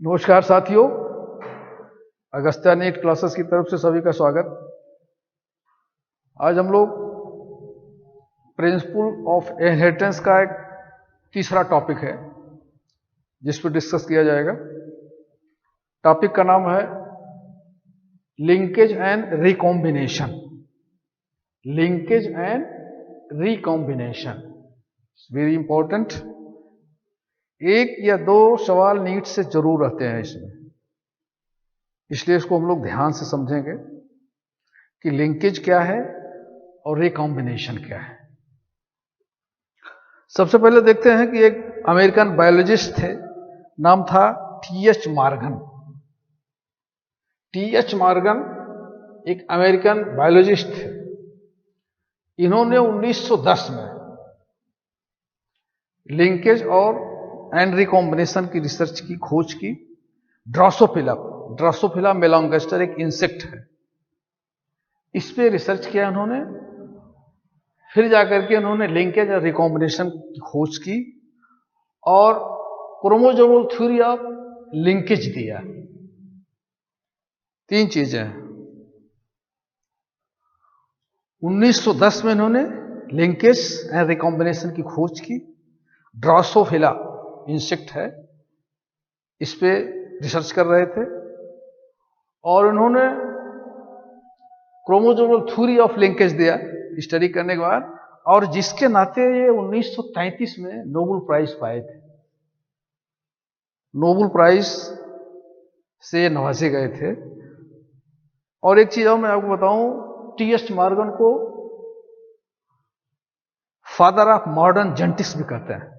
नमस्कार साथियों, Agastya NEET classes की तरफ से सभी का स्वागत। आज हम लोग प्रिंसिपल ऑफ इनहेरिटेंस का एक तीसरा टॉपिक है जिस पर डिस्कस किया जाएगा। टॉपिक का नाम है linkage and recombination. Linkage and recombination very important. एक या दो सवाल नीट से जरूर रहते हैं इसमें, इसलिए इसको हम लोग ध्यान से समझेंगे कि लिंकेज क्या है और रिकॉम्बिनेशन क्या है। सबसे पहले देखते हैं कि एक अमेरिकन बायोलॉजिस्ट थे, नाम था टी.एच. मॉर्गन। टी.एच. मॉर्गन एक अमेरिकन बायोलॉजिस्ट थे। इन्होंने 1910 में लिंकेज और एंड रिकॉम्बिनेशन की रिसर्च की, खोज की। ड्रोसोफिला मेलॉन्गस्टर एक इंसेक्ट है, इस पे रिसर्च किया उन्होंने। फिर जाकर के उन्होंने लिंकेज और रिकॉम्बिनेशन की खोज की और क्रोमोसोमल थ्योरी ऑफ लिंकेज दिया। तीन चीजें हैं। 1910 में इन्होंने लिंकेज एंड रिकॉम्बिनेशन की खोज की। ड्रोसोफिला इंसेक्ट है, इस पे रिसर्च कर रहे थे और उन्होंने क्रोमोसोमल थ्योरी ऑफ लिंकेज दिया स्टडी करने के बाद, और जिसके नाते ये 1933 में नोबेल प्राइज पाए थे। नोबेल प्राइज से नवाजे गए थे। और एक चीज और मैं आपको बताऊं, टी.एच. मॉर्गन को फादर ऑफ मॉडर्न जेनेटिक्स भी कहते हैं।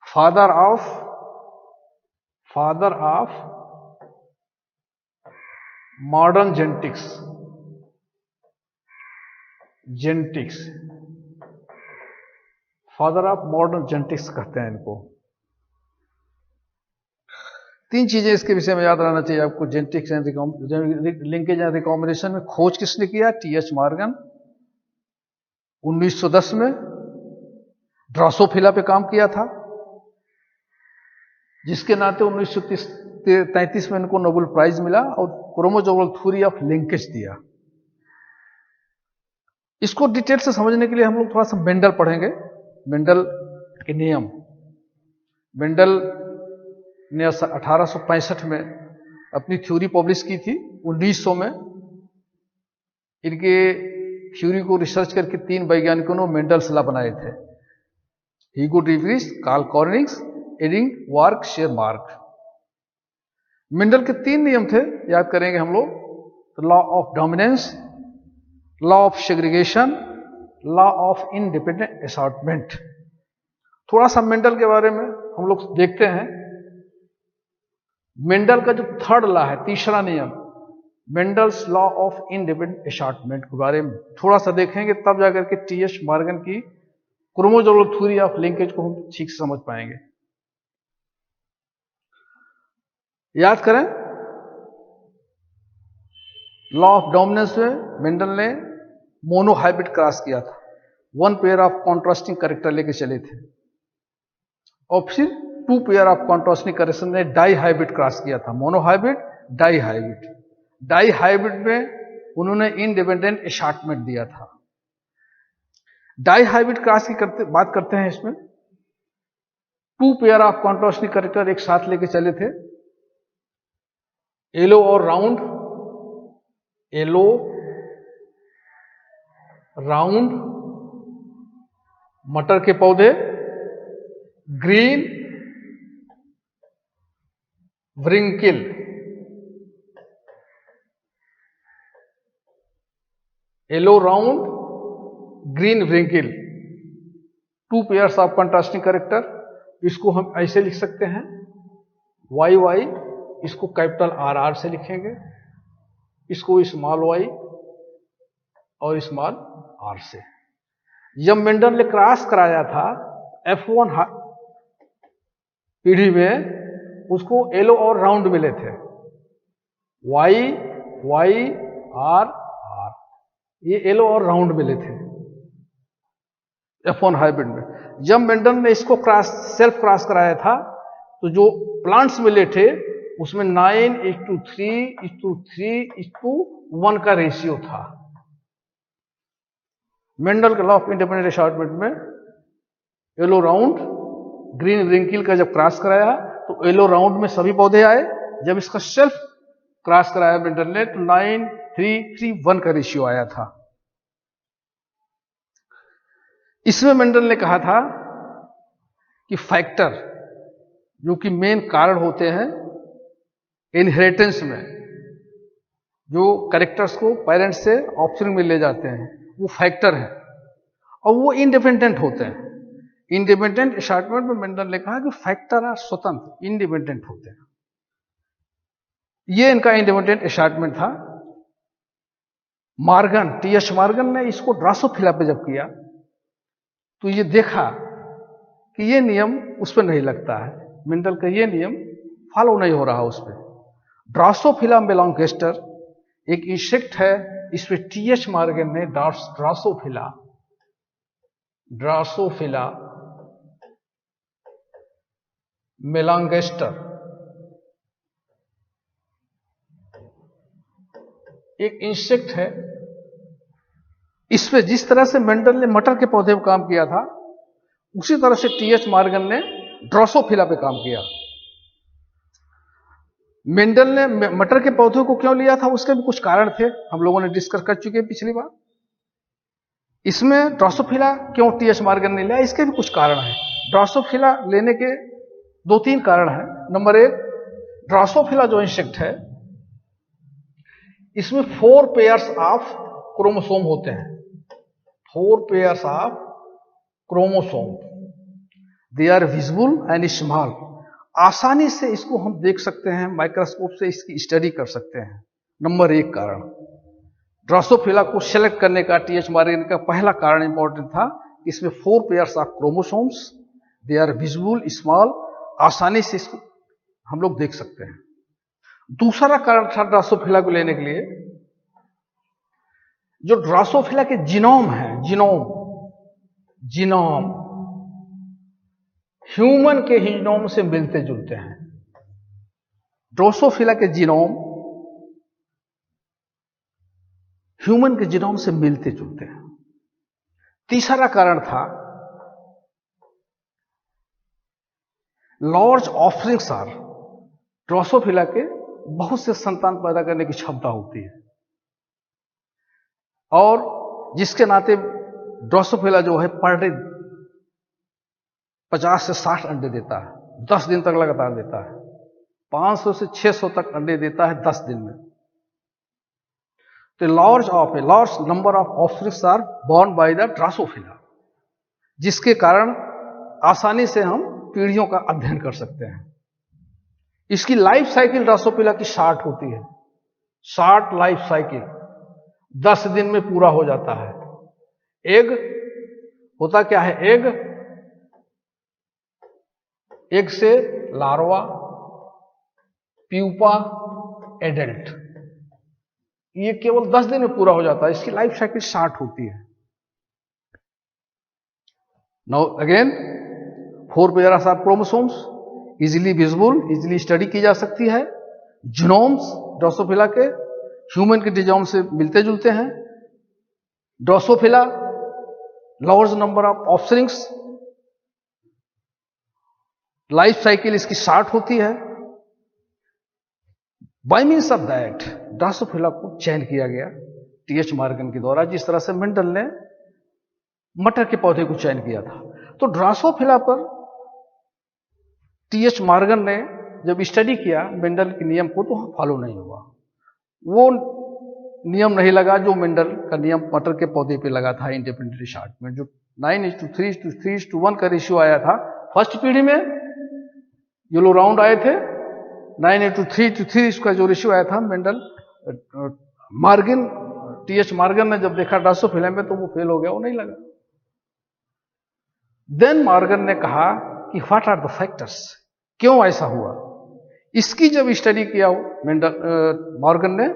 Father of modern genetics father of modern genetics कहते हैं इनको। तीन चीजें इसके विषय में याद रहना चाहिए आपको। Genetics and linkage and recombination में खोज किसने किया? टी.एच. मॉर्गन। 1910 में ड्रोसोफिला पे काम किया था, जिसके नाते 1933 में इनको नोबेल प्राइज मिला और क्रोमोसोमल थ्योरी ऑफ लिंकेज दिया। इसको डिटेल से समझने के लिए हम लोग थोड़ा सा मेंडल पढ़ेंगे। मेंडल के नियम। मेंडल ने 1865 में अपनी थ्योरी पब्लिश की थी। 1900 में इनके थ्योरी को रिसर्च करके तीन वैज्ञानिकों ने मेंडल लॉ बनाए थे। हीगो डिवरीज, कार्ल कॉर्निंग्स, एडिंग वार्क शेरमार्क। मेंडल के तीन नियम थे, याद करेंगे हम लोग। Law of dominance, law of segregation, law of independent assortment. थोड़ा सा मेंडल के बारे में हम लोग देखते हैं। मेंडल का जो थर्ड लॉ है, तीसरा नियम, Mendel's law of independent assortment के बारे में थोड़ा सा देखेंगे, तब जाकर के टी.एच. मॉर्गन की क्रोमोसोमल थ्योरी ऑफ लिंकेज को हम ठीक से समझ पाएंगे। याद करें, लॉ ऑफ डोमिनेंस में मेंडल ने मोनोहाइब्रिड क्रॉस किया था। One pair of contrasting character लेके चले थे। और फिर two pair of contrasting character ने डाई हाइब्रिड क्रॉस किया था। Monohybrid, dihybrid. Dihybrid में उन्होंने इंडिपेंडेंट असॉर्टमेंट दिया था। डाई हाइब्रिड क्रॉस की बात करते हैं। इसमें two pair of contrasting character एक साथ लेके चले थे। येलो और राउंड, येलो राउंड मटर के पौधे, green wrinkle. Yellow round, green wrinkle, two pairs of contrasting character. इसको हम ऐसे लिख सकते हैं, वाई वाई, इसको कैपिटल आर आर से लिखेंगे, इसको स्मॉल वाई और स्मॉल आर से। जब मेंडल ने क्रॉस कराया था F1 पीढ़ी में, उसको येलो और राउंड मिले थे। वाई वाई आर आर, ये येलो और राउंड मिले थे F1 हाइब्रिड में। जब मेंडल ने इसको सेल्फ क्रॉस कराया था, तो जो प्लांट्स मिले थे उसमें 9:3:3:1 का रेशियो था। मेंडल के लॉ ऑफ इंडिपेंडेंट अशॉर्टमेंट में येलो राउंड ग्रीन रिंकिल का जब क्रॉस कराया तो येलो राउंड में सभी पौधे आए। जब इसका सेल्फ क्रॉस कराया मेंडल ने तो 9:3:3:1 का रेशियो आया था। इसमें मेंडल ने कहा था कि फैक्टर जो कि मेन कारण होते हैं इनहेरिटेंस में, जो कैरेक्टर्स को पेरेंट्स से ऑप्शन में ले जाते हैं, वो फैक्टर है और वो इंडिपेंडेंट होते हैं। इंडिपेंडेंट अशॉर्टमेंट में मेंडल ने कहा कि फैक्टर आर स्वतंत्र, इंडिपेंडेंट होते हैं। ये इनका इंडिपेंडेंट अशॉर्टमेंट था। Morgan, TH. मॉर्गन ने इसको ड्रासोफिला पे जब किया तो ये देखा कि ये नियम उस पर नहीं लगता है, मेंडल का ये नियम फॉलो नहीं हो रहा उस पर। ड्रासोफिला मेलॉन्गेस्टर एक इंसेक्ट है, इस पे टी.एच. मॉर्गन ने ड्रासोफिला मेलॉन्गेस्टर एक इंसेक्ट है, इस पे जिस तरह से मेंडल ने मटर के पौधे पर काम किया था उसी तरह से टी.एच. मॉर्गन ने ड्रासोफिला पे काम किया। मेंडल ने मटर के पौधों को क्यों लिया था उसके भी कुछ कारण थे, हम लोगों ने डिस्कस कर चुके हैं पिछली बार। इसमें ड्रासोफिला क्यों टी.एच. मॉर्गन ने लिया, इसके भी कुछ कारण है। ड्रासोफिला लेने के 2-3 कारण है। नंबर 1, ड्रासोफिला जो इंसेक्ट है इसमें 4 पेयर्स ऑफ क्रोमोसोम होते हैं। 4 pairs of chromosome, they are visible and small. आसानी से इसको हम देख सकते हैं, माइक्रोस्कोप से इसकी स्टडी कर सकते हैं। नंबर 1 कारण ड्रासोफिला को सेलेक्ट करने का टी.एच. मॉर्गन का पहला कारण इंपॉर्टेंट था, इसमें 4 pairs of chromosomes, they are visible small, आसानी से इसको हम लोग देख सकते हैं। दूसरा कारण था ड्रासोफिला को लेने के लिए, जो ड्रासोफिला के जीनोम है, जीनोम ह्यूमन के जीनोम से मिलते जुलते हैं। ड्रासोफिला के जीनोम ह्यूमन के जीनोम से मिलते जुलते हैं। तीसरा कारण था लार्ज ऑफरिंग्स आर, ड्रासोफिला के बहुत से संतान पैदा करने की क्षमता होती है और जिसके नाते ड्रासोफिला जो है पर डे 50 से 60 अंडे देता है, 10 दिन तक लगातार देता है। 500 से 600 तक अंडे देता है 10 दिन में। तो large number of offsprings are born by the drosophila, जिसके कारण आसानी से हम पीढ़ियों का अध्ययन कर सकते हैं। इसकी लाइफ साइकिल ड्रासोफिला की शॉर्ट होती है, शॉर्ट लाइफ साइकिल 10 दिन में पूरा हो जाता है। एग होता क्या है, एग से लार्वा, प्यूपा, एडल्ट, ये केवल 10 दिन में पूरा हो जाता है। इसकी लाइफ साइकिल शॉर्ट होती है। Now again 4 pairs of chromosomes, easily visible, easily study की जा सकती है। जीनोम्स ड्रासोफिला के ह्यूमन के जीनोम से मिलते जुलते हैं। Drosophila large number of offsprings, life cycle इसकी शॉर्ट होती है। By means of that drosophila को चयन किया गया टी.एच. मॉर्गन के द्वारा, जिस तरह से मेंडल ने मटर के पौधे को चयन किया था। तो ड्रासोफिला पर टी.एच. मॉर्गन ने जब स्टडी किया मेंडल के नियम को, तो फॉलो नहीं हुआ। वो नियम नहीं लगा जो मेंडल का नियम मटर के पौधे पे लगा था इंडिपेंडेंट अशॉर्टमेंट, जो 9:3:3:1 का रेशियो आया था। फर्स्ट पीढ़ी में येलो राउंड आए थे, 9:3:3 इसका जो रेशियो आया था, मेंडल मॉर्गन टी.एच. मॉर्गन ने जब देखा ड्रासोफिला में तो वो फेल हो गया, वो नहीं लगा। देन मॉर्गन ने कहा कि व्हाट आर द फैक्टर्स, क्यों ऐसा हुआ। इसकी जब स्टडी किया मॉर्गन ने,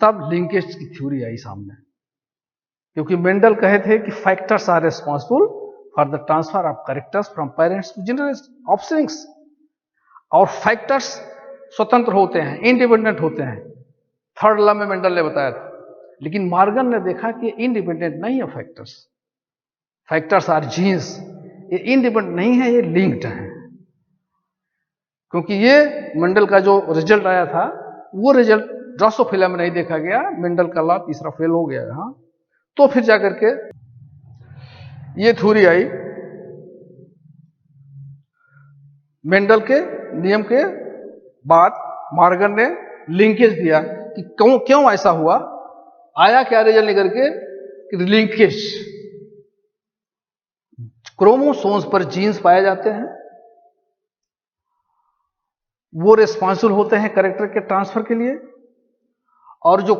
तब लिंकेज की थ्योरी आई सामने, क्योंकि मेंडल कहे थे कि factors are responsible for the transfer of characters from parents to generation offsprings, और फैक्टर्स स्वतंत्र होते हैं, इंडिपेंडेंट होते हैं। थर्ड लॉ में मेंडल ने बताया था। लेकिन मॉर्गन ने देखा कि इंडिपेंडेंट नहीं है फैक्टर्स, फैक्टर्स आर जीन्स, ये इंडिपेंडेंट नहीं है, ये लिंक्ड है। क्योंकि ये मेंडल का जो रिजल्ट आया था वो रिजल्ट ड्रोसोफिला में नहीं देखा गया, मेंडल का लॉ तीसरा फेल हो गया यहां। तो फिर जाकर के ये थ्योरी आई, मेंडल के नियम के बाद मॉर्गन ने लिंकेज दिया कि क्यों ऐसा हुआ, आया क्या रिजल्ट निकल के कि लिंकेज, क्रोमोसोम्स पर जीन्स पाए जाते हैं, वो रिस्पॉन्सिबल होते हैं कैरेक्टर के ट्रांसफर के लिए। और जो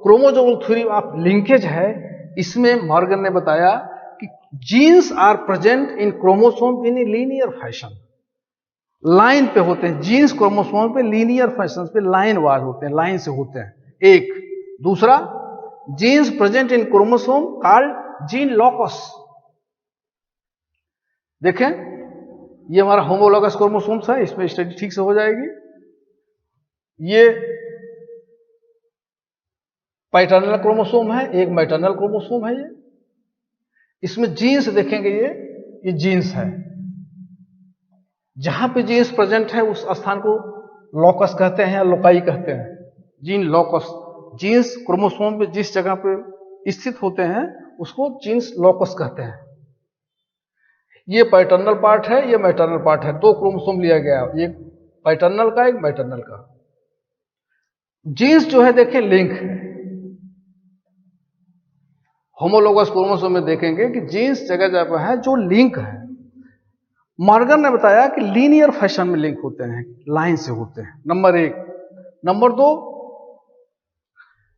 क्रोमोसोमल थ्योरी ऑफ लिंकेज है, इसमें मॉर्गन ने बताया कि genes are present in chromosome in a linear fashion, line पे होते हैं जीन्स, क्रोमोसोम पे लीनियर फैशन पे लाइन वाइज होते हैं, लाइन से होते हैं। एक दूसरा, genes present in chromosome called gene locus. देखें, ये हमारा होमोलॉगस क्रोमोसोम्स है, इसमें स्टडी ठीक से हो जाएगी। ये पैटर्नल क्रोमोसोम है, एक मैटरनल क्रोमोसोम है। ये इसमें जीन्स देखेंगे, ये जीन्स है। जहां पे जीन्स प्रेजेंट है उस स्थान को लॉकस कहते हैं या लोकाई कहते हैं, जीन लॉकस। जीन्स क्रोमोसोम पे जिस जगह पे स्थित होते हैं उसको जीन्स लॉकस कहते हैं। ये पैटर्नल पार्ट है, ये मैटरनल पार्ट है। दो क्रोमोसोम लिया गया, एक पैटर्नल का, एक मैटरनल का। जीन्स जो है देखें लिंक है। होमोलोगस क्रोमोसोम में देखेंगे कि जीन्स जगह जगह है जो लिंक है। मॉर्गन ने बताया कि लीनियर फैशन में लिंक होते हैं, लाइन से होते हैं, नंबर एक। नंबर दो,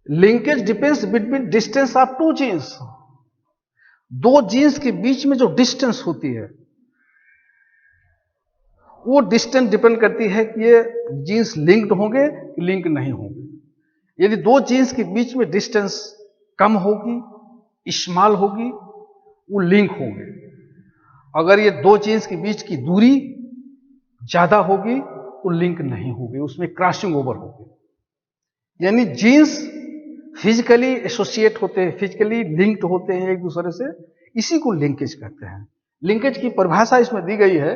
linkage depends between distance of two genes. दो जीन्स के बीच में जो डिस्टेंस होती है वो डिस्टेंस डिपेंड करती है कि ये जीन्स लिंक्ड होंगे कि लिंक नहीं होंगे। यदि दो जीन्स के बीच में डिस्टेंस कम होगी, स्मॉल होगी, वो लिंक होंगे। अगर ये दो जीन्स के बीच की दूरी ज्यादा होगी तो लिंक नहीं होगी, उसमें क्रॉसिंग ओवर होगी। यानी जीन्स फिजिकली एसोसिएट होते हैं, फिजिकली लिंक्ड होते हैं एक दूसरे से, इसी को लिंकेज कहते हैं। लिंकेज की परिभाषा इसमें दी गई है,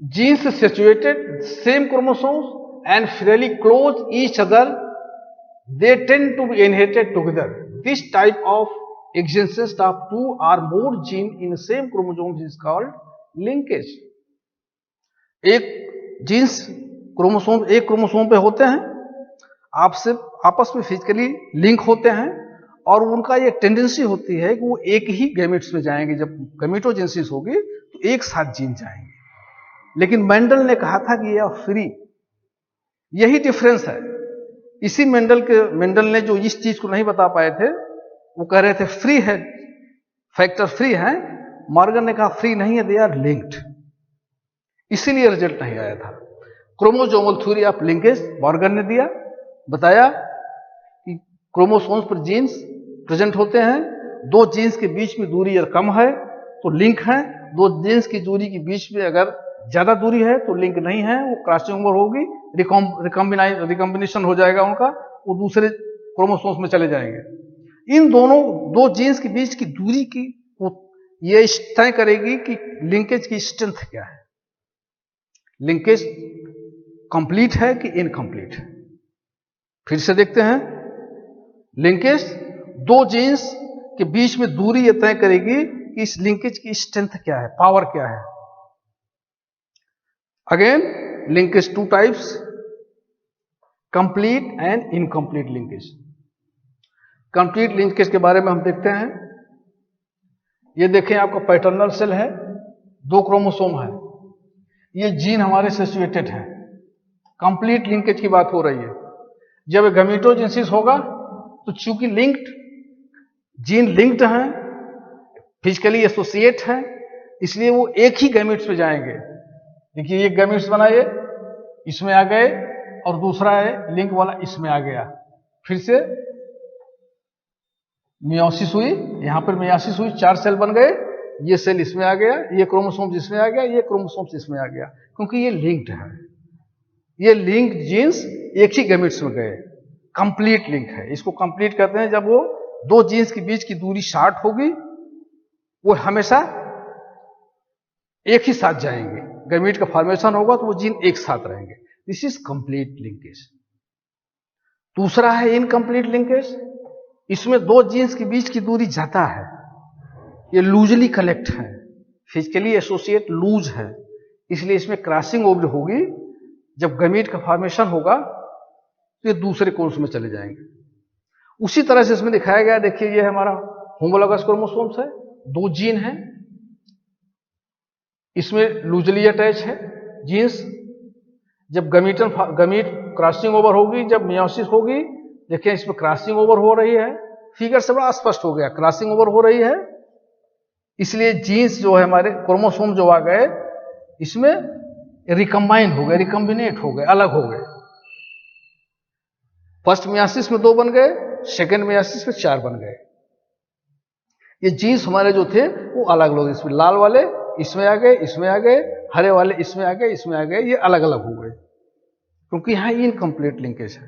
genes situated same chromosomes and fairly close each other, they tend to be inherited together. This type of existence of two or more genes in the same chromosome is called linkage. एक jeans chromosome एक chromosome पे होते हैं, आपसे आपस में physically link होते हैं और उनका ये टेंडेंसी होती है कि वो एक ही गैमेट्स में जाएंगे। जब गैमेटोजेनेसिस होगी तो एक साथ जीन जाएंगे। लेकिन मेंडल ने कहा था कि यह फ्री, यही डिफरेंस है। इसी मेंडल ने जो इस चीज को नहीं बता पाए थे, वो कह रहे थे फ्री है, फैक्टर फ्री है। मॉर्गन ने कहा फ्री नहीं है, दे आर लिंक्ड, इसीलिए रिजल्ट नहीं आया था। Chromosomal theory of linkage Morgan ने दिया, बताया कि क्रोमोसोम्स पर जीन्स प्रेजेंट होते हैं, दो जीन्स के बीच में दूरी अगर कम है तो लिंक है, दो जीन्स की दूरी के बीच में अगर ज्यादा दूरी है तो लिंक नहीं है, वो क्रॉसिंग ओवर होगी, रिकॉम्बिनेशन हो जाएगा उनका, वो दूसरे क्रोमोसोम्स में चले जाएंगे। इन दोनों दो जीन्स के बीच की दूरी की ये तय करेगी कि लिंकेज की स्ट्रेंथ क्या है, लिंकेज कंप्लीट है कि इनकम्प्लीट है। फिर से देखते हैं, लिंकेज दो जीन्स के बीच में दूरी ये तय करेगी कि इस लिंकेज की स्ट्रेंथ क्या है, पावर क्या है। Again linkage two types, complete and incomplete linkage. Complete linkage के बारे में हम देखते हैं। ये देखें, आपका पैटर्नल सेल है, दो क्रोमोसोम है, ये जीन हमारे सिचुएटेड है। कंप्लीट लिंकेज की बात हो रही है। जब गैमेटोजेनेसिस होगा तो चूंकि लिंक्ड जीन लिंक्ड हैं, फिजिकली एसोसिएट हैं, इसलिए वो एक ही गैमेट्स पे जाएंगे। देखिए, एक गैमेट्स बनाइए, इसमें आ गए, और दूसरा है लिंक वाला इसमें आ गया। फिर से मियोसिस हुई, यहां पर मियोसिस हुई, 4 सेल बन गए, ये सेल इसमें आ गया, ये क्रोमोसोम्स इसमें आ गया, ये क्रोमोसोम्स इसमें आ गया, क्योंकि ये लिंक्ड है। ये लिंक जीन्स एक ही गैमेट्स में गए, कंप्लीट लिंक है। इसको कंप्लीट कहते हैं जब वो दो जीन्स के बीच की दूरी शार्ट होगी, वो हमेशा एक ही साथ जाएंगे। गैमेट का फॉर्मेशन होगा तो वो जीन एक साथ रहेंगे। This is complete linkage. दूसरा है इनकम्प्लीट लिंकेज। इसमें दो जीन्स के बीच की दूरी ज्यादा है, ये लूजली कनेक्ट है, फिजिकली एसोसिएट लूज है, इसलिए इसमें क्रॉसिंग ओवर होगी। जब गैमेट का फॉर्मेशन होगा तो ये दूसरे कोर्स में चले जाएंगे। उसी तरह से इसमें दिखाया गया, देखिए ये हमारा होमोलॉगस क्रोमोसोम्स है, दो जीन है, इसमें लूजली अटैच है जीन्स। जब गैमेट क्रॉसिंग ओवर होगी, जब मियोसिस होगी, देखिए इसमें क्रॉसिंग ओवर हो रही है, फिगर से बड़ा स्पष्ट हो गया, क्रॉसिंग ओवर हो रही है। इसलिए जीन्स जो है हमारे क्रोमोसोम जो आ गए, इसमें रिकम्बाइन हो गए, रिकम्बिनेट हो गए, अलग हो गए। फर्स्ट मियोसिस में 2 बन गए, सेकेंड मियोसिस में 4 बन गए। ये जीन्स हमारे जो थे वो अलग अलग, इसमें लाल वाले इसमें आ गए, इसमें आ गए, हरे वाले इसमें आ गए, इसमें आ गए, ये अलग अलग हो गए, क्योंकि यहां इनकम्प्लीट लिंकेज है।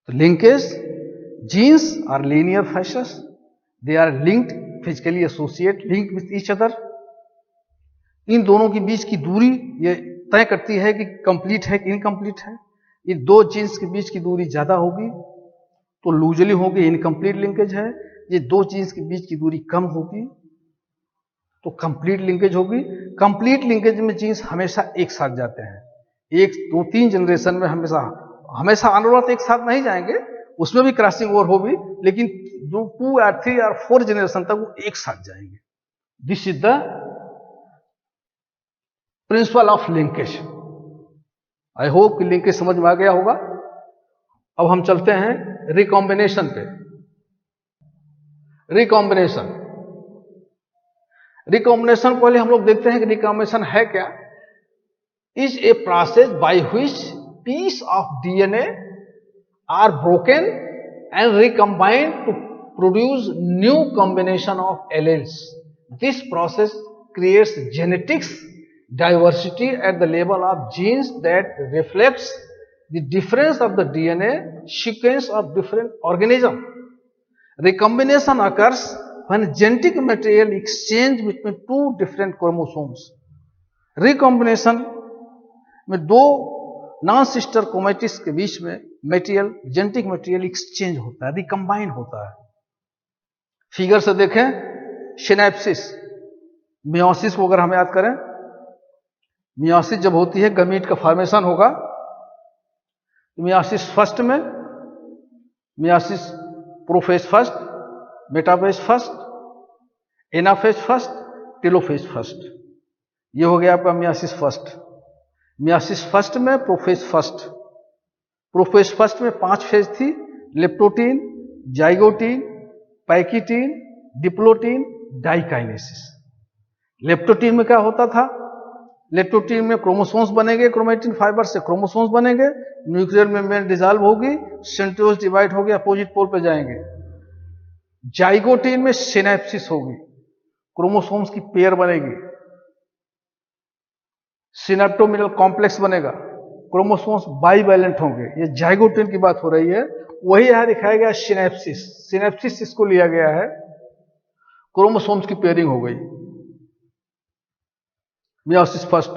तो linkage genes are linear fashions, they are linked physically associate linked with each other. इन दोनों के बीच की दूरी ये तय करती है कि कंप्लीट है कि इनकम्प्लीट है। ये दो जीन्स के बीच की दूरी ज्यादा होगी तो लूजली होगी, इनकम्प्लीट लिंकेज है। ये दो जीन्स के बीच की दूरी कम होगी तो कंप्लीट लिंकेज होगी। कंप्लीट लिंकेज में जीन्स हमेशा एक साथ जाते हैं, 1, 2, 3 जनरेशन में हमेशा अनवरत एक साथ नहीं जाएंगे, उसमें भी क्रॉसिंग ओवर होगी, लेकिन 2 या 3 या 4 जनरेशन तक वो एक साथ जाएंगे। This is the principle of linkage. I hope कि लिंकेज समझ में आ गया होगा। अब हम चलते हैं रिकॉम्बिनेशन पे। रिकॉम्बिनेशन पहले हम लोग देखते हैं कि रिकॉम्बिनेशन है क्या। Is a process by which piece of DNA are broken and recombined to produce new combination of alleles. This process creates genetics diversity at the level of genes that reflects the difference of the DNA sequence of different organisms. Recombination occurs when genetic material exchange between 2 different chromosomes. Recombination में 2 non sister chromatids के बीच में material, genetic material exchange होता है, recombine होता है। Figure से देखें, सिनैप्सिस, मियोसिस को अगर हम याद करें, मियोसिस जब होती है गैमेट का फॉर्मेशन होगा, मियोसिस फर्स्ट में, meiosis prophase first, metaphase first, anaphase first, telophase first. ये हो गया आपका मियोसिस फर्स्ट। मियोसिस फर्स्ट में प्रोफेज फर्स्ट, प्रोफेज फर्स्ट में 5 फेज थी, leptotene, zygotene, pachytene, diplotene, diakinesis. Leptotene में क्या होता था, लेप्टोटीन में क्रोमोसोम्स बनेंगे, क्रोमैटिन फाइबर से क्रोमोसोम्स बनेंगे, न्यूक्लियर मेम्ब्रेन डिसॉल्व होगी, सेंट्रियोल्स डिवाइड होगी, अपोजिट पोल पे जाएंगे। जाइगोटीन में सिनैप्सिस होगी, क्रोमोसोम्स की पेयर बनेगी, सिनेप्टोमिनल कॉम्प्लेक्स बनेगा, क्रोमोसोम्स बाइवैलेंट होंगे। ये जाइगोटीन की बात हो रही है। वही यहां दिखाया गया सिनैप्सिस, सिनैप्सिस इसको लिया गया है, क्रोमोसोम्स की पेयरिंग हो गई, मियोसिस फर्स्ट।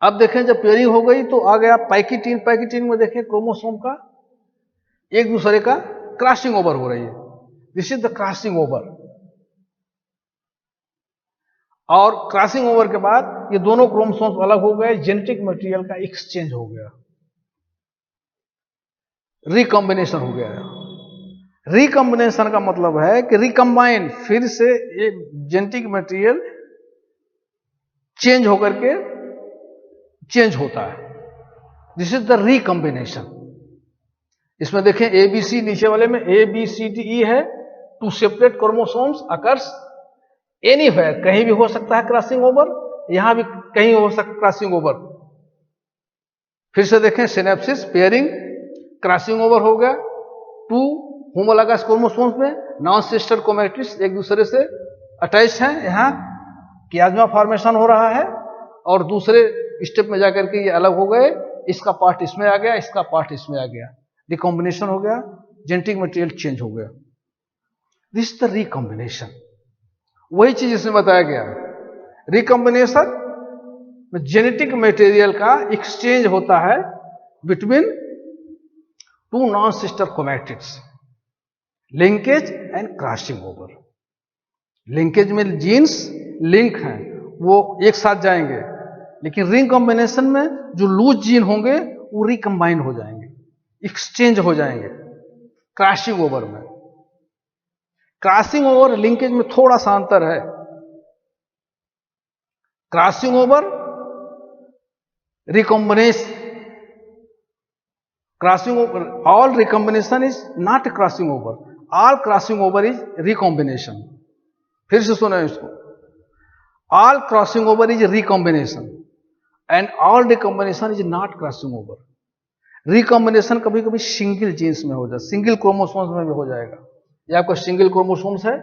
अब देखें जब पेयरिंग हो गई तो आ गया पैकिटीन। पैकिटीन में देखें क्रोमोसोम का एक दूसरे का क्रॉसिंग ओवर हो रही है, this is the crossing over. और क्रॉसिंग ओवर के बाद ये दोनों क्रोमोसोम्स अलग हो गए, जेनेटिक मटेरियल का एक्सचेंज हो गया, रिकॉम्बिनेशन हो गया। रिकॉम्बिनेशन का मतलब है कि रिकम्बाइन, फिर से ये जेनेटिक मटेरियल चेंज होकर के चेंज होता है, दिस इज द रिकॉम्बिनेशन। इसमें देखें ABC, नीचे वाले में ABCDE है, 2 सेपरेट क्रोमोसोम्स अकर्स एनीवेयर, कहीं भी हो सकता है क्रॉसिंग ओवर, यहां भी कहीं हो सकता है क्रॉसिंग ओवर। फिर से देखें सिनैप्सिस, पेयरिंग, क्रॉसिंग ओवर हो गया, 2 होमोलॉगस क्रोमोसोम्स में नॉन सिस्टर क्रोमैटिड्स एक दूसरे से अटैच हैं, यहां कियाज्मा फॉर्मेशन हो रहा है, और दूसरे स्टेप में जाकर के ये अलग हो गए, इसका पार्ट इसमें आ गया, इसका पार्ट इसमें आ गया, रिकॉम्बिनेशन हो गया, जेनेटिक मटेरियल चेंज हो गया। This the recombination. वही चीज इसमें बताया गया, रिकॉम्बिनेशन में जेनेटिक मटेरियल का एक्सचेंज होता है between two non sister chromatids, linkage and crossing over. Linkage में जीन्स लिंक हैं, वो एक साथ जाएंगे, लेकिन रिकॉम्बिनेशन में जो लूज जीन होंगे वो रिकम्बाइन हो जाएंगे, एक्सचेंज हो जाएंगे। क्रॉसिंग ओवर में, क्रॉसिंग ओवर लिंकेज में थोड़ा सा अंतर है। Crossing over recombination, crossing over, all recombination is not crossing over, all crossing over is recombination. फिर से सुनो इसको, all crossing over is recombination and all recombination is not crossing over. Recombination कभी कभी सिंगल जीन्स में हो जाए, single chromosomes में भी हो जाएगा। ये आपका सिंगल क्रोमोसोम्स है,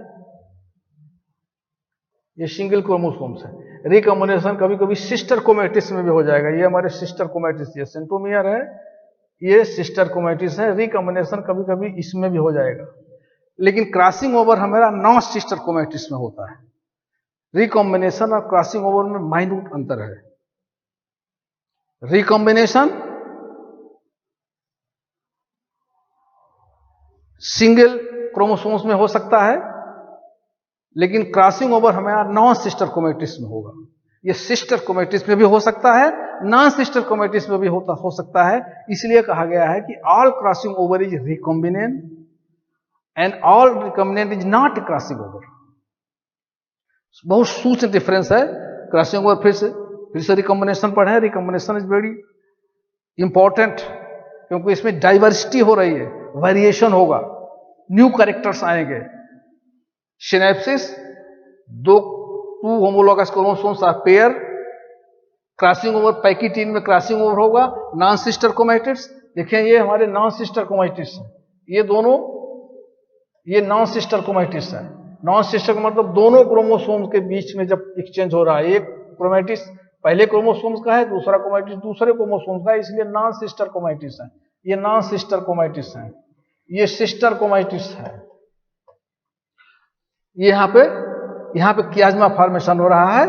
ये सिंगल क्रोमोसोम्स है। रिकॉम्बिनेशन कभी कभी सिस्टर क्रोमैटिड्स में भी हो जाएगा, ये हमारे सिस्टर क्रोमैटिड्स, ये सेंट्रोमियर है, ये सिस्टर क्रोमैटिड्स है। रिकॉम्बिनेशन कभी कभी इसमें भी हो जाएगा, लेकिन क्रॉसिंग ओवर हमारा नॉन सिस्टर क्रोमैटिड्स में होता है। रिकॉम्बिनेशन और क्रॉसिंग ओवर में माइन्यूट अंतर है। रिकॉम्बिनेशन सिंगल क्रोमोसोम्स में हो सकता है, लेकिन क्रॉसिंग ओवर हमारा नॉन सिस्टर क्रोमैटिड्स में होगा। ये सिस्टर क्रोमैटिड्स में भी हो सकता है, नॉन सिस्टर क्रोमैटिड्स में भी हो सकता है। इसलिए कहा गया है कि all crossing over is recombinant and all recombinant is not crossing over. बहुत सूक्ष्म डिफरेंस है क्रॉसिंग ओवर। फिर से रिकॉम्बिनेशन पढ़े। रिकॉम्बिनेशन इज वेरी इंपॉर्टेंट, क्योंकि इसमें डाइवर्सिटी हो रही है, वेरिएशन होगा, न्यू कैरेक्टर्स आएंगे। Synapsis, two homologous chromosomes are pair. Crossing over pachytene में क्रॉसिंग ओवर होगा। नॉन सिस्टर क्रोमैटिड्स, देखिए ये हमारे नॉन सिस्टर क्रोमैटिड्स हैं, ये दोनों, ये नॉन सिस्टर क्रोमैटिड्स है। नॉन सिस्टर का मतलब दोनों क्रोमोसोम्स के बीच में जब एक्सचेंज हो रहा है, एक क्रोमैटिड्स पहले क्रोमोसोम्स का है, दूसरा क्रोमैटिड्स दूसरे क्रोमोसोम्स का है, इसलिए नॉन सिस्टर क्रोमैटिड्स है। ये नॉन सिस्टर क्रोमैटिड्स है, ये सिस्टर क्रोमैटिड्स है। ये यहां पे कियाज्मा फॉर्मेशन हो रहा है।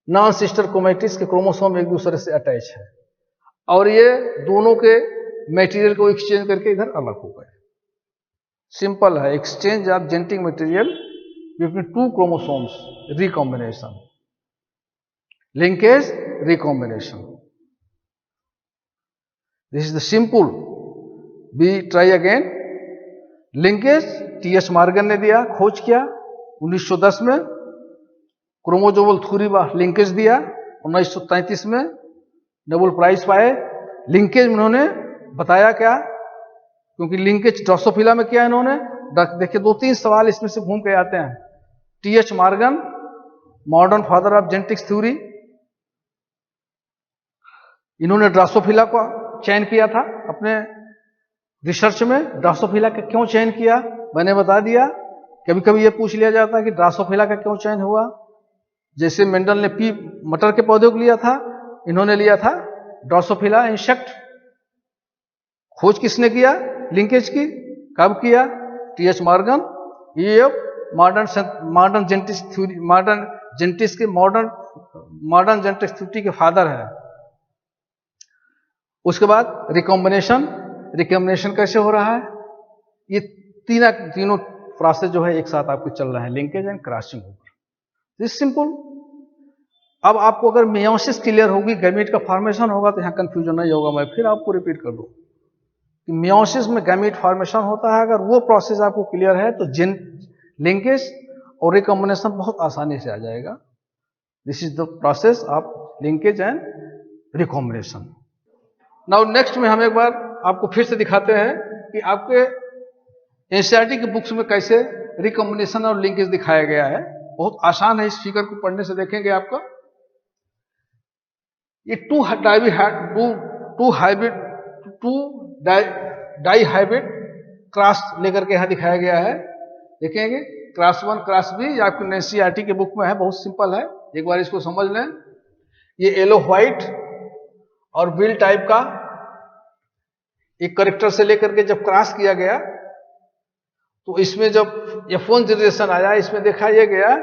नॉन सिस्टर क्रोमैटिड्स के क्रोमोसोम एक दूसरे से अटैच है, और ये दोनों के मटेरियल को एक्सचेंज करके इधर अलग हो गए। सिंपल है, exchange of genetic material between two chromosomes, recombination. Linkage, recombination. This is the simple. Be try again. Linkage TH Morgan ने दिया, खोज किया 1910 में। क्रोमोसोमल थ्योरी ऑफ लिंकेज दिया 1933 में, नोबेल प्राइज पाए। लिंकेज उन्होंने बताया क्या, क्योंकि लिंकेज ड्रोसोफिला में किया इन्होंने। देखिए 2-3 सवाल इसमें से घूम के आते हैं। TH Morgan, modern father of genetics theory, इन्होंने ड्रोसोफिला को चयन किया था अपने रिसर्च में। ड्रोसोफिला का क्यों चयन किया मैंने बता दिया। कभी कभी यह पूछ लिया जाता है कि ड्रोसोफिला का क्यों चयन हुआ। जैसे मेंडल ने पी मटर के पौधे को लिया था, इन्होंने लिया था ड्रोसोफिला इंसेक्ट। खोज किसने किया लिंकेज की, कब किया? T H Morgan. ये modern genetics theory, modern genetics के मॉडर्न जेनेटिक्स थ्योरी के फादर है। उसके बाद रिकॉम्बिनेशन कैसे हो रहा है? ये तीनों प्रोसेस जो है एक साथ आपके चल रहे हैं, linkage and crossing over. This simple. अब आपको अगर मियोसिस क्लियर होगी, गैमेट का फॉर्मेशन होगा, तो यहां कंफ्यूजन नहीं होगा। मैं फिर आपको रिपीट कर दूं कि मियोसिस में गैमेट फॉर्मेशन होता है। अगर वो प्रोसेस आपको क्लियर है तो लिंकेज और रिकॉम्बिनेशन बहुत आसानी से आ जाएगा। This is the process of linkage and recombination. Now next में हम एक बार आपको फिर से दिखाते हैं कि आपके एनसीईआरटी की बुक्स में कैसे रिकॉम्बिनेशन और लिंकेज दिखाया गया है। बहुत आसान है, इस फिगर को पढ़ने से देखेंगे आपका। ये टू डाई हाइब्रिड क्रॉस लेकर के यहां दिखाया गया है। देखेंगे क्रॉस 1 क्रॉस बी, आपकी एनसीईआरटी के बुक में है, बहुत सिंपल है, एक बार इसको समझ लें। ये येलो व्हाइट और विल टाइप का एक करेक्टर से लेकर के जब क्रॉस किया गया तो इसमें जब F1 जनरेशन आया, इसमें देखा यह गया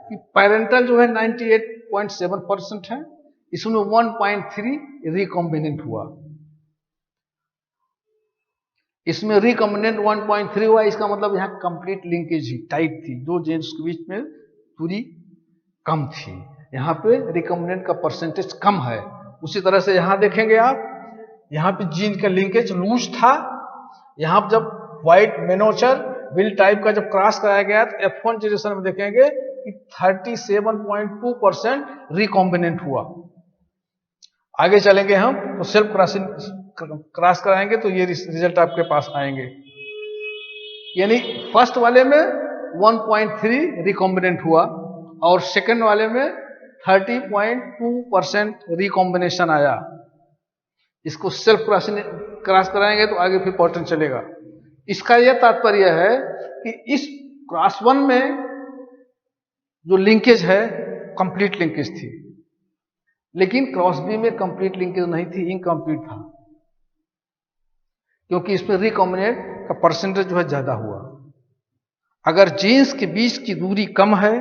कि पेरेंटल जो है 98.7% है, इसमें 1.3 रिकॉम्बिनेंट हुआ। इसमें रिकॉम्बिनेंट 1.3 हुआ, इसका मतलब यहां कंप्लीट लिंकेज ही टाइट थी, दो जीन्स के बीच में दूरी कम थी। यहां पे रिकॉम्बिनेंट का परसेंटेज कम है। उसी तरह से यहां देखेंगे आप, यहां पे जीन का लिंकेज लूज था। यहां पर जब व्हाइट मेनोचर विल टाइप का जब क्रॉस कराया गया तो F1 जनरेशन में देखेंगे कि 37.2% रिकॉम्बिनेंट हुआ। आगे चलेंगे हम तो सेल्फ क्रॉस कराएंगे तो ये रिजल्ट आपके पास आएंगे। यानी फर्स्ट वाले में 1.3 रिकॉम्बिनेंट हुआ और सेकंड वाले में 30.2% रिकॉम्बिनेशन आया। इसको सेल्फ क्रॉस कराएंगे तो आगे फिर पैटर्न चलेगा। इसका यह तात्पर्य है कि इस क्रॉस 1 में जो लिंकेज है कंप्लीट लिंकेज थी, लेकिन क्रॉस बी में कंप्लीट लिंकेज नहीं थी, इनकम्प्लीट था, क्योंकि इसमें रिकॉम्बिनेंट का परसेंटेज जो है ज्यादा हुआ। अगर जीन्स के बीच की दूरी कम है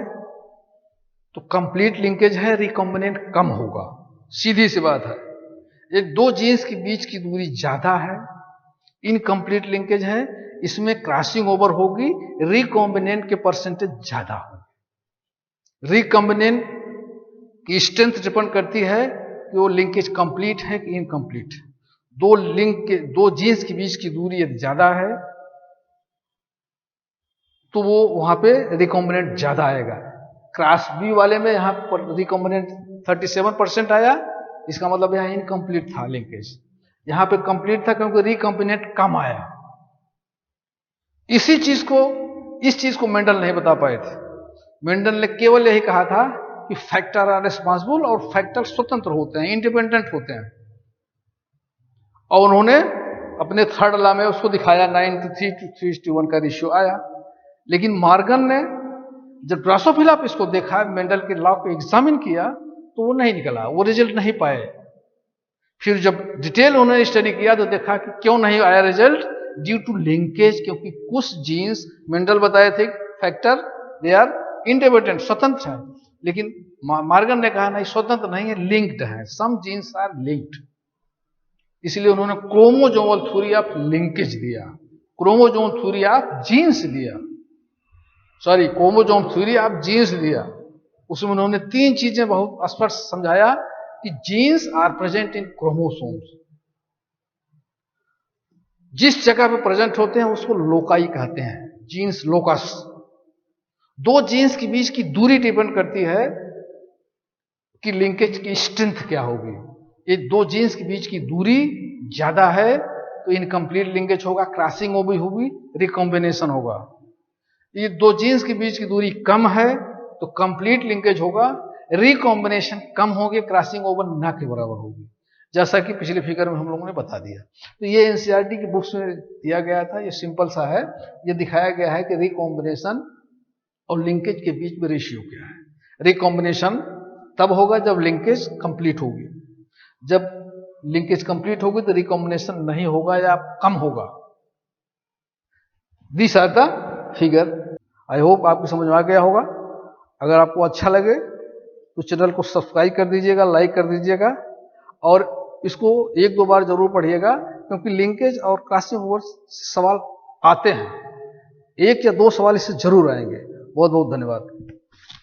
तो कंप्लीट लिंकेज है, रिकॉम्बिनेंट कम होगा, सीधी सी बात है। ये दो जीन्स के बीच की दूरी ज्यादा है, इनकम्प्लीट लिंकेज है, इसमें क्रॉसिंग ओवर होगी, रिकॉम्बिनेंट के परसेंटेज ज्यादा होगी। रिकॉम्बिनेंट की स्ट्रेंथ डिपेंड करती है कि वो लिंकेज कंप्लीट है कि इनकम्प्लीट। दो जीन्स के बीच की दूरी यदि ज्यादा है तो वो वहां पे रिकॉम्बिनेंट ज्यादा आएगा। क्रॉस बी वाले में यहां पर रिकॉम्बिनेंट 37% आया, इसका मतलब यहां इनकम्प्लीट था लिंकेज। यहां पे कंप्लीट था क्योंकि रिकॉम्बिनेंट कम आया। इस चीज को मेंडल नहीं बता पाए थे। मेंडल ने केवल यही कहा था कि फैक्टर आर रिस्पॉन्सिबल और फैक्टर स्वतंत्र होते हैं, इंडिपेंडेंट होते हैं। और उन्होंने अपने थर्ड लॉ में उसको दिखाया, 93:3:1 का रेशियो आया। लेकिन मॉर्गन ने जब ड्रोसोफिला पे इसको देखा, मेंडल के लॉ को एग्जामिन किया तो वो नहीं निकला, वो रिजल्ट नहीं पाए। फिर जब डिटेल उन्होंने स्टडी किया तो देखा कि क्यों नहीं आया रिजल्ट, ड्यू टू लिंकेज। क्योंकि कुछ जीन्स मेंडल बताए थे फैक्टर दे आर इंडिपेंडेंट, स्वतंत्र है, लेकिन मॉर्गन ने कहा नहीं, स्वतंत्र नहीं है, लिंक्ड है, सम जीन्स आर लिंक्ड। इसलिए उन्होंने क्रोमोसोमल थ्योरी ऑफ लिंकेज दिया, क्रोमोसोम थ्योरी ऑफ जीन्स दिया, sorry chromosome theory of genes दिया। उसमें उन्होंने तीन चीजें बहुत स्पष्ट समझाया कि genes are present in chromosomes. जिस जगह पे प्रेजेंट होते हैं उसको लोकाई कहते हैं, जीन्स लोकस। दो जीन्स के बीच की दूरी डिपेंड करती है कि लिंकेज की स्ट्रेंथ क्या होगी। ये दो जीन्स के बीच की दूरी ज्यादा है तो इनकम्प्लीट लिंकेज होगा, क्रॉसिंग होगी, रिकॉम्बिनेशन होगा। ये दो जीन्स के बीच की दूरी कम है तो कंप्लीट लिंकेज होगा, रिकॉम्बिनेशन कम होगी, क्रॉसिंग ओवर ना के बराबर होगी, जैसा कि पिछले फिगर में हम लोगों ने बता दिया। तो ये एनसीईआरटी की बुक्स में दिया गया था, ये सिंपल सा है। ये दिखाया गया है कि रिकॉम्बिनेशन और लिंकेज के बीच में रेशियो क्या है। रिकॉम्बिनेशन तब होगा जब लिंकेज कंप्लीट होगी, जब लिंकेज कंप्लीट होगी तो रिकॉम्बिनेशन नहीं होगा या कम होगा। This are the figure. I hope आपको समझ में आ गया होगा। अगर आपको अच्छा लगे तो चैनल को सब्सक्राइब कर दीजिएगा, लाइक कर दीजिएगा और इसको एक दो बार जरूर पढ़िएगा, क्योंकि लिंकेज और क्रॉसिंग ओवर सवाल आते हैं, एक या दो सवाल इससे जरूर आएंगे। बहुत बहुत धन्यवाद।